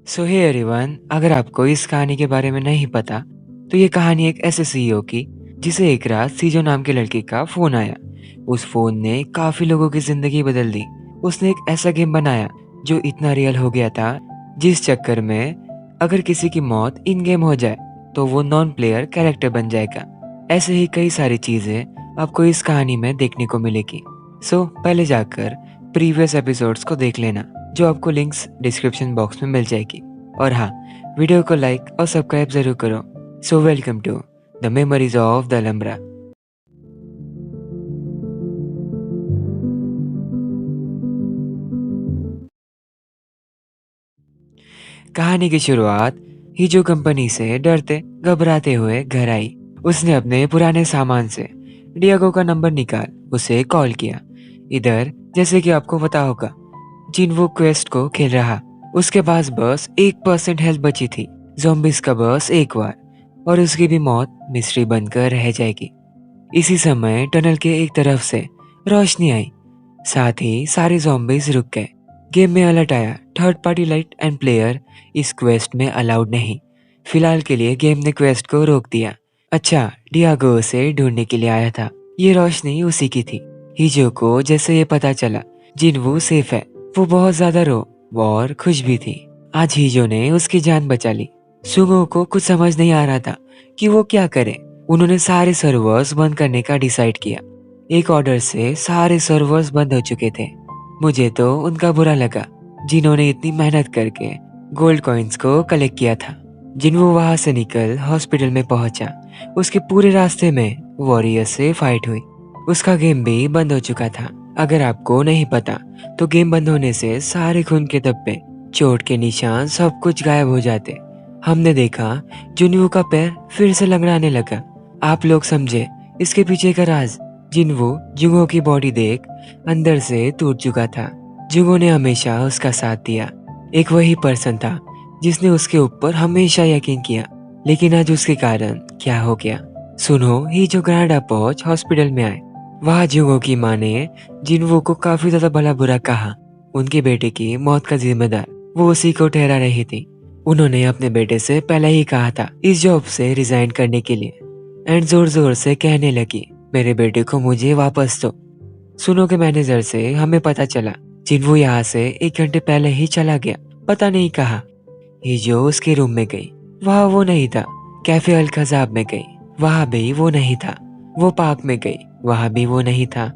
सो hey everyone, अगर आपको इस कहानी के बारे में नहीं पता तो ये कहानी एक ऐसे सीईओ की जिसे एक रात सीजो नाम के लड़के का फोन आया। उस फोन ने काफी लोगों की जिंदगी बदल दी। उसने एक ऐसा गेम बनाया जो इतना रियल हो गया था, जिस चक्कर में अगर किसी की मौत इन गेम हो जाए तो वो नॉन प्लेयर कैरेक्टर बन जाएगा। ऐसे ही कई सारी चीजें आपको इस कहानी में देखने को मिलेगी। सो पहले जाकर प्रीवियस एपिसोड्स को देख लेना, जो आपको लिंक्स डिस्क्रिप्शन बॉक्स में मिल जाएगी। और हाँ, वीडियो को लाइक और सब्सक्राइब जरूर करो। So welcome to the memories of the Alhambra. कहानी की शुरुआत हीजो कंपनी से डरते घबराते हुए घर आई। उसने अपने पुराने सामान से डियागो का नंबर निकाल उसे कॉल किया। इधर जैसे कि आपको पता होगा, जिन वो क्वेस्ट को खेल रहा, उसके पास बस 1% हेल्थ बची थी। ज़ॉम्बीज का बस एक बार और उसकी भी मौत मिस्ट्री बनकर रह जाएगी। इसी समय टनल के एक तरफ से रोशनी आई, साथ ही सारे ज़ॉम्बीज रुक गए। गेम में अलर्ट आया, third party light and player इस क्वेस्ट में अलाउड नहीं। फिलहाल के लिए गेम ने क्वेस्ट को रोक दिया। अच्छा, डियागो उसे ढूंढने के लिए आया था। ये रोशनी उसी की थी। हिजो को जैसे ये पता चला जिनवू सेफ है, वो बहुत ज्यादा रो और खुश भी थी। आज हिजो ने उसकी जान बचा ली। सुगो को कुछ समझ नहीं आ रहा था कि वो क्या करे। उन्होंने सारे सर्वर्स बंद करने का डिसाइड किया। एक ऑर्डर से सारे सर्वर्स बंद हो चुके थे। मुझे तो उनका बुरा लगा, जिन्होंने इतनी मेहनत करके गोल्ड कॉइन्स को कलेक्ट किया था। जिनवू वहां से निकल हॉस्पिटल में पहुंचा। उसके पूरे रास्ते में वॉरियर से फाइट हुई। उसका गेम भी बंद हो चुका था। अगर आपको नहीं पता तो गेम बंद होने से सारे खून के धब्बे, चोट के निशान, सब कुछ गायब हो जाते। हमने देखा जुनवू का पैर फिर से लंगड़ाने लगा। आप लोग समझे इसके पीछे का राज। जिनवू जुगो की बॉडी देख अंदर से टूट चुका था। जुगो ने हमेशा उसका साथ दिया। एक वही पर्सन था जिसने उसके ऊपर हमेशा यकीन किया। लेकिन आज उसके कारण क्या हो गया, सुनो ही। जो ग्रांडा पहुंच हॉस्पिटल में आए, वहां जुगो की माँ ने जिनवू को काफी ज्यादा भला बुरा कहा। उनके बेटे की मौत का जिम्मेदार वो उसी को ठहरा रही थी। उन्होंने अपने बेटे से पहले ही कहा था इस जॉब से रिजाइन करने के लिए, एंड जोर जोर से कहने लगी, मेरे बेटे को मुझे वापस दो। सुनो के मैनेजर से हमें पता चला जिनवू यहाँ से 1 घंटे पहले ही चला गया, पता नहीं कहा। हिजो उसके रूम में गई, वहाँ वो नहीं था। कैफे अल खजाब में गई, वहाँ भी वो नहीं था। वो पार्क में गई, वहाँ भी वो नहीं था।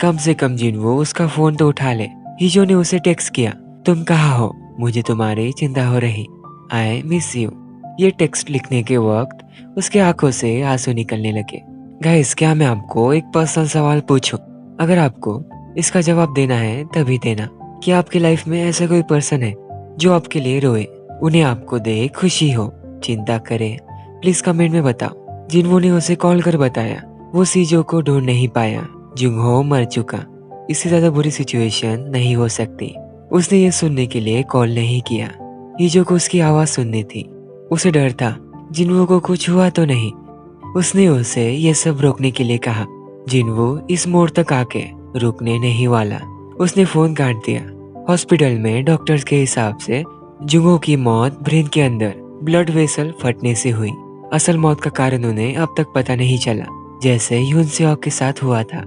कम से कम जिनवू उसका फोन तो उठा ले। हिजो ने उसे टेक्स्ट किया, तुम कहाँ हो, मुझे तुम्हारी चिंता हो रही, आई मिस यू। ये टेक्स्ट लिखने के वक्त उसके आंखों से आंसू निकलने लगे। गाइस, क्या मैं आपको एक पर्सनल सवाल पूछूं? अगर आपको इसका जवाब देना है तभी देना। क्या आपकी लाइफ में ऐसा कोई पर्सन है जो आपके लिए रोए, उन्हें आपको देख खुशी हो, चिंता करे? प्लीज कमेंट में बताओ। जिनवू ने उसे कॉल कर बताया वो सीजो को ढूंढ नहीं पाया। जुंगहो मर चुका। इससे ज्यादा बुरी सिचुएशन नहीं हो सकती। उसने ये सुनने के लिए कॉल नहीं किया। हीजो को उसकी आवाज सुननी थी। उसे डर था जिनवू को कुछ हुआ तो नहीं। उसने उसे ये सब रोकने के लिए कहा। जिनवू इस मोड़ तक आके रुकने नहीं वाला। उसने फोन काट दिया। हॉस्पिटल में डॉक्टर्स के हिसाब से जुंगो की मौत ब्रेन के अंदर ब्लड वेसल फटने से हुई। असल मौत का कारण उन्हें अब तक पता नहीं चला, जैसे यून सेओ के साथ हुआ था।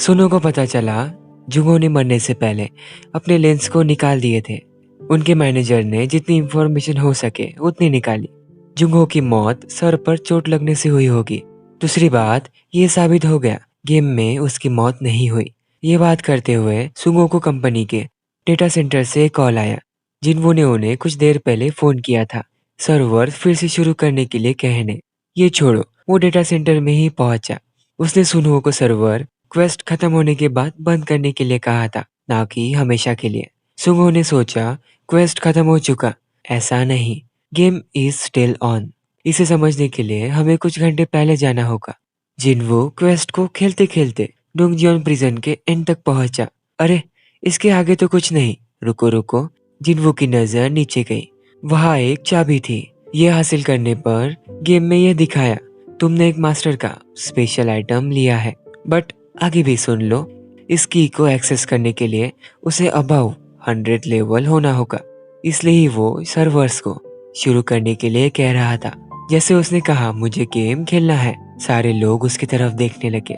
सुनो को पता चला जुंगो ने मरने से पहले अपने लेंस को निकाल दिए थे। उनके मैनेजर ने जितनी इंफॉर्मेशन हो सके उतनी निकाली। जुंगो की मौत सर पर चोट लगने से हुई होगी। दूसरी बात, ये साबित हो गया गेम में उसकी मौत नहीं हुई। ये बात करते हुए सुंगो को कंपनी के डेटा सेंटर से कॉल आया। जिनवो ने उन्हें कुछ देर पहले फोन किया था, सर्वर फिर से शुरू करने के लिए कहने। ये छोड़ो, वो डेटा सेंटर में ही पहुंचा। उसने सुंगो को सर्वर क्वेस्ट खत्म होने के बाद बंद करने के लिए कहा था, ना कि हमेशा के लिए। सुंगो ने सोचा क्वेस्ट खत्म हो चुका, ऐसा नहीं, गेम इज स्टिल ऑन। इसे समझने के लिए हमें कुछ घंटे पहले जाना होगा। जिनवू क्वेस्ट को खेलते खेलते डोंगजियोन प्रिजन के एंड तक पहुंचा। अरे, इसके आगे तो कुछ नहीं। रुको रुको, जिनवू की नजर नीचे गई। वहां एक चाबी थी। ये हासिल करने पर गेम में यह दिखाया, तुमने एक मास्टर का स्पेशल आइटम लिया है। बट आगे भी सुन लो, इस की को एक्सेस करने के लिए उसे अबव 100 लेवल होना होगा। इसलिए ही वो सर्वर्स को शुरू करने के लिए कह रहा था। जैसे उसने कहा मुझे गेम खेलना है, सारे लोग उसकी तरफ देखने लगे।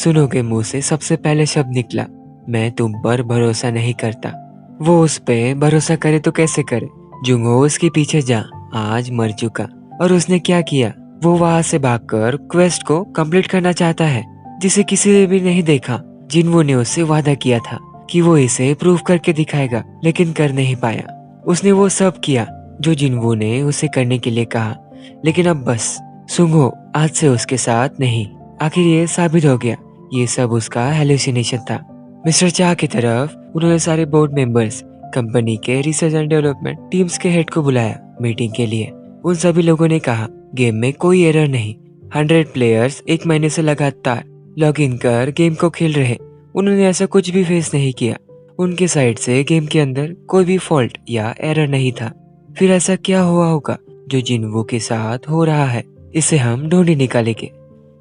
सुनो के मुंह से सबसे पहले शब्द निकला, मैं तुम पर भरोसा नहीं करता। वो उस पे भरोसा करे तो कैसे करे? जुंगो उसके पीछे जा, आज मर चुका। और उसने क्या किया? वो वहां से भागकर क्वेस्ट को कंप्लीट करना चाहता है, जिसे किसी ने भी नहीं देखा। जिनवो ने उससे वादा किया था कि वो इसे प्रूव करके दिखाएगा, लेकिन कर नहीं पाया। उसने वो सब किया जो जिनवो ने उसे करने के लिए कहा, लेकिन अब बस सुंगहो आज से उसके साथ नहीं। आखिर ये साबित हो गया ये सब उसका हेलुसिनेशन था। मिस्टर चा की तरफ उन्होंने सारे बोर्ड मेंबर्स, कंपनी के रिसर्च एंड डेवलपमेंट टीम्स के हेड को बुलाया मीटिंग के लिए। उन सभी लोगों ने कहा गेम में कोई एरर नहीं। 100 प्लेयर्स एक महीने से लगातार लॉग इन कर गेम को खेल रहे। उन्होंने ऐसा कुछ भी फेस नहीं किया। उनके साइड से गेम के अंदर कोई भी फॉल्ट या एरर नहीं था। फिर ऐसा क्या हुआ होगा जो जिनवो के साथ हो रहा है? इसे हम ढूंढ ही निकालेंगे।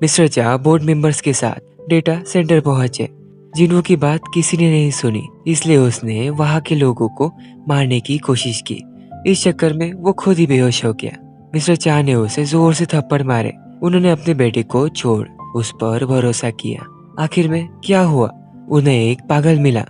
मिस्टर चा बोर्ड मेंबर्स के साथ डेटा सेंटर पहुंचे। जिनवो की बात किसी ने नहीं सुनी, इसलिए उसने वहां के लोगों को मारने की कोशिश की। इस चक्कर में वो खुद ही बेहोश हो गया। मिस्टर चा ने उसे जोर से थप्पड़ मारे। उन्होंने अपने बेटे को छोड़ उस पर भरोसा किया। आखिर में क्या हुआ? उन्हें एक पागल मिला।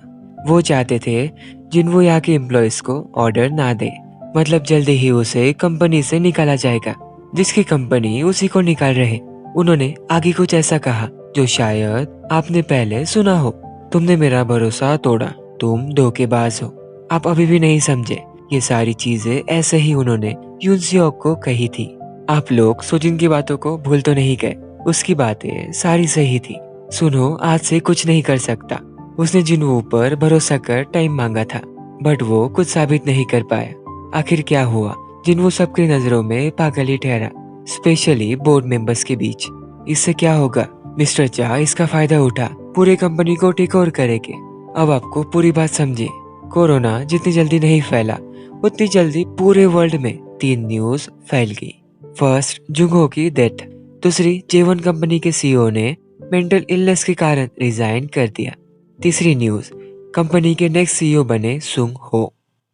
वो चाहते थे जिनवो यहाँ के एम्प्लॉयज को ऑर्डर ना दे, मतलब जल्दी ही उसे कंपनी से निकाला जाएगा। जिसकी कंपनी उसी को निकाल रहे। उन्होंने आगे कुछ ऐसा कहा जो शायद आपने पहले सुना हो। तुमने मेरा भरोसा तोड़ा, तुम धोखेबाज हो। आप अभी भी नहीं समझे। ये सारी चीजें ऐसे ही उन्होंने यूनसियोक को कही थी। आप लोग सुजिन की बातों को भूल तो नहीं गए। उसकी बातें सारी सही थी। सुनो आज से कुछ नहीं कर सकता। उसने जिनवो पर भरोसा कर टाइम मांगा था, बट वो कुछ साबित नहीं कर पाया। आखिर क्या हुआ? जिनवो सबकी नजरों में पागल ही ठहरा, स्पेशली बोर्ड मेंबर्स के बीच। इससे क्या होगा? मिस्टर चा इसका फायदा उठा पूरी कंपनी को टेक ओवर करेंगे। अब आपको पूरी बात समझे। कोरोना जितनी जल्दी नहीं फैला, उतनी जल्दी पूरे वर्ल्ड में 3 न्यूज फैल गई। फर्स्ट, जुंगहो की डेथ। दूसरी, जेवन कंपनी के सीईओ ने मेंटल इलनेस के कारण रिजाइन कर दिया। तीसरी न्यूज, कंपनी के नेक्स्ट सीईओ बने सुंग हो।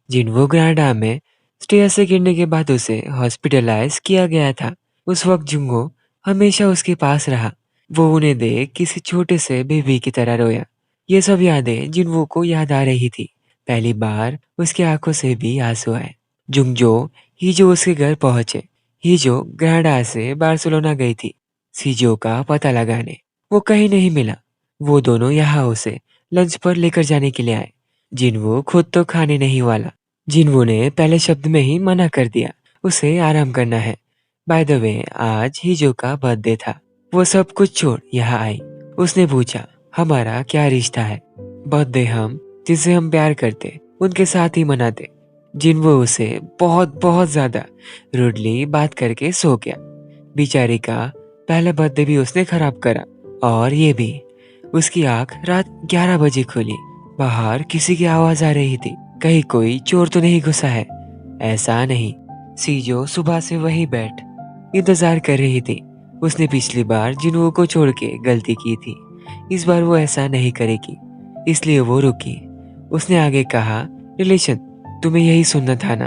जिनवो ग्रांडा में स्टेयर से गिरने के बाद उसे हॉस्पिटलाइज किया गया था। उस वक्त जुंगो हमेशा उसके पास रहा। वो उन्हें देख किसी छोटे से बेबी की तरह रोया। ये सब यादें जिनवो को याद आ रही थी। पहली बार उसकी आंखों से भी आंसू आए। जुंगजो हीजो उसके घर पहुंचे। हीजो ग्रांडा से बार्सिलोना गई थी सीजो का पता लगाने। वो कहीं नहीं मिला। वो दोनों यहाँ उसे लंच पर लेकर जाने के लिए आए। जिनवो खुद तो खाने नहीं वाला। जिनवो ने पहले शब्द में ही मना कर दिया, उसे आराम करना है। बाय द वे आज हीजो का बर्थडे था। वो सब कुछ छोड़ यहाँ आई। उसने पूछा हमारा क्या रिश्ता है? बर्थडे हम जिसे हम प्यार करते उनके साथ ही मनाते। जिनवो उसे बहुत बहुत ज्यादा रूडली बात करके सो गया। बेचारी का पहला बर्थडे भी उसने खराब करा। और ये भी। उसकी आंख रात 11 बजे खुली। बाहर किसी की आवाज आ रही थी। कहीं कोई चोर तो नहीं घुसा है? ऐसा नहीं। सीजो सुबह से वही बैठ इंतजार कर रही थी। उसने पिछली बार जिनवो को छोड़ के गलती की थी। इस बार वो ऐसा नहीं करेगी, इसलिए वो रुकी। उसने आगे कहा, रिलेशन तुम्हें यही सुनना था ना?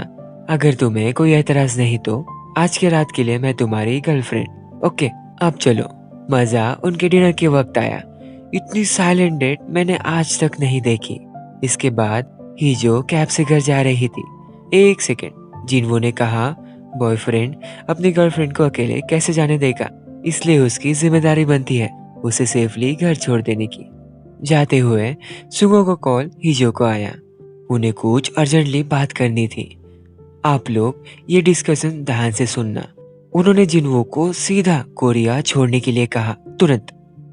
अगर तुम्हें कोई एतराज नहीं तो आज के रात के लिए मैं तुम्हारी गर्लफ्रेंड। ओके अब चलो। मजा उनके डिनर के वक्त आया। इतनी साइलेंट डेट मैंने आज तक नहीं देखी। इसके बाद हीजो कैब से घर जा रही थी। एक सेकेंड, जिनवो ने कहा, बॉयफ्रेंड अपनी गर्लफ्रेंड को अकेले कैसे जाने देगा? इसलिए उसकी जिम्मेदारी बनती है उसे सेफली घर छोड़ देने की। जाते हुए सुगो को कॉल हीजो को आया। उन्हें कुछ अर्जेंटली बात करनी थी। आप लोग ये डिस्कशन ध्यान से सुनना। उन्होंने जिनवो को सीधा कोरिया छोड़ने के लिए कहा, तुरंत।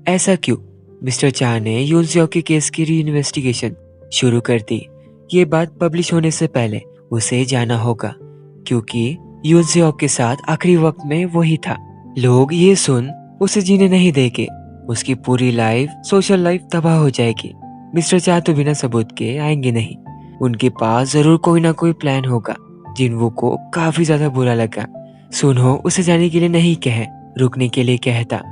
ऐसा क्यों? मिस्टर चा ने यूनसियो के केस की री इन्वेस्टिगेशन शुरू कर दी। ये बात पब्लिश होने से पहले उसे जाना होगा, क्योंकि यूनसियो के साथ आखिरी वक्त में वही था। लोग ये सुन उसे जीने नहीं देंगे। उसकी पूरी लाइफ, सोशल लाइफ तबाह हो जाएगी। मिस्टर चा तो बिना सबूत के आएंगे नहीं। उनके पास जरूर कोई ना कोई प्लान होगा। जिनवो को काफी ज्यादा बुरा लगा। सुनहो उसे जाने के लिए नहीं कहे, रुकने के लिए कहता।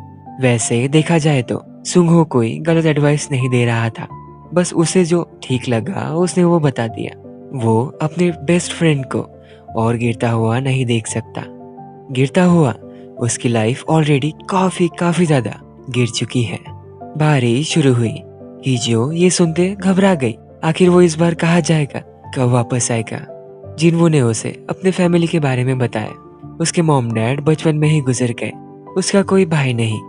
वैसे देखा जाए तो सुंगहो कोई गलत एडवाइस नहीं दे रहा था। बस उसे जो ठीक लगा उसने वो बता दिया। वो अपने बेस्ट फ्रेंड को और गिरता हुआ नहीं देख सकता। गिरता हुआ उसकी लाइफ ऑलरेडी काफी काफी ज्यादा गिर चुकी है। बारिश शुरू हुई। हिजो ये सुनते घबरा गई। आखिर वो इस बार कहाँ जाएगा, कब वापस आएगा। जिनवो ने उसे अपने फैमिली के बारे में बताया। उसके मॉम डैड बचपन में ही गुजर गए। उसका कोई भाई नहीं,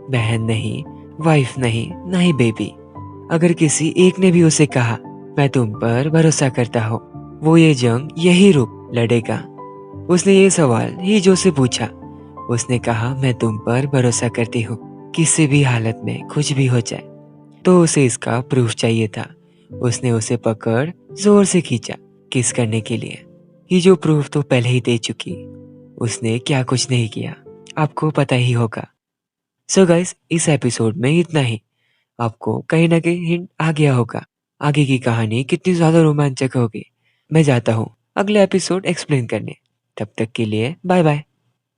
बहन नहीं, वाइफ नहीं, ना ही बेबी। अगर किसी एक ने भी उसे कहा मैं तुम पर भरोसा करता हूँ, वो ये जंग यही रुक लड़ेगा। उसने ये सवाल हिजो से पूछा। उसने कहा मैं तुम पर भरोसा करती हूँ, किसी भी हालत में कुछ भी हो जाए। तो उसे इसका प्रूफ चाहिए था। उसने उसे पकड़ जोर से खींचा किस करने के लिए। ये जो प्रूफ तो पहले ही दे चुकी। उसने क्या कुछ नहीं किया, आपको पता ही होगा। सो गाइस, इस एपिसोड में इतना ही। आपको कहीं ना कहीं हिंट आ गया होगा आगे की कहानी कितनी ज्यादा रोमांचक होगी। मैं जाता हूँ अगले एपिसोड एक्सप्लेन करने। तब तक के लिए बाय बाय।